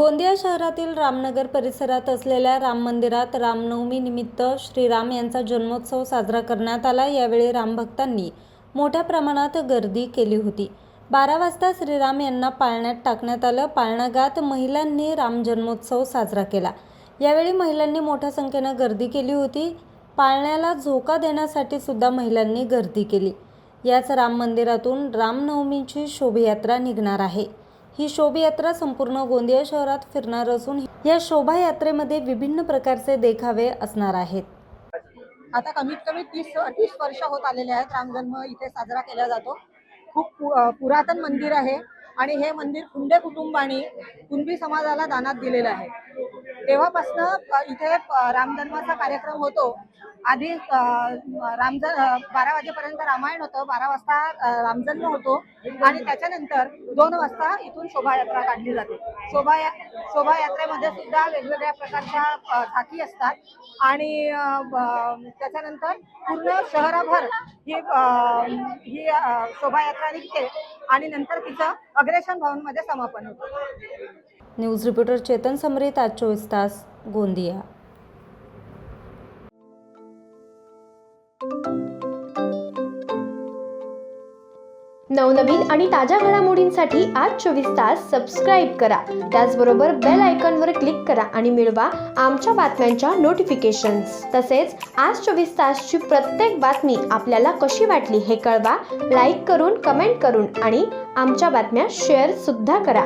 गोंदिया शहरातील रामनगर परिसरात असलेल्या राम मंदिरात रामनवमी निमित्त श्रीराम यांचा जन्मोत्सव साजरा करण्यात आला। यावेळी रामभक्तांनी मोठ्या प्रमाणात गर्दी केली होती। 12 वाजता श्रीराम यांना पाळण्यात टाकण्यात आलं। पाळणाघात महिलांनी राम जन्मोत्सव साजरा केला। यावेळी महिलांनी मोठ्या संख्येने गर्दी केली होती। पाळण्याला झोका देण्यासाठी सुद्धा महिलांनी गर्दी केली। याच राम मंदिरातून रामनवमीची शोभायात्रा निघणार आहे। ही शोभायात्रा संपूर्ण गोंदिया शहरात फिरणार असून या शोभायात्रेमध्ये विभिन्न प्रकारचे देखावे असणार आहेत। आता कमीत कमी 30 वर्ष होत आलेले आहेत। राम जन्म इथे साजरा केला जातो। खूप पुरातन मंदिर आहे आणि हे मंदिर कुंडे कुटुंबाने कुणबी समाजाला दानात दिलेलं आहे। तेव्हापासून इथे राम जन्माचा कार्यक्रम होतो। आधी 12 वाजेपर्यंत रामायण होतं, 12 वाजता रामजन्म होतो आणि त्याच्यानंतर 2 वाजता इथून शोभायात्रा काढली जाते। शोभायात्रेमध्ये सुद्धा वेगवेगळ्या प्रकारच्या झाकी असतात आणि त्याच्यानंतर पूर्ण शहराभर ही शोभायात्रा निघते आणि नंतर तिचं अग्रेशन भवनमध्ये समापन होतं। न्यूज रिपोर्टर चेतन समरीत, आज 24 तास, गोंदिया। नवनवीन आणि ताज्या घडामोडींसाठी आज 24 तास सबस्क्राईब करा। त्याचबरोबर बेल आयकॉनवर क्लिक करा आणि मिळवा आमच्या बातम्यांच्या नोटिफिकेशन्स। तसेच आज 24 तासची प्रत्येक बातमी आपल्याला कशी वाटली हे कळवा, लाईक करून, कमेंट करून आणि आमच्या बातम्या शेअर सुद्धा करा।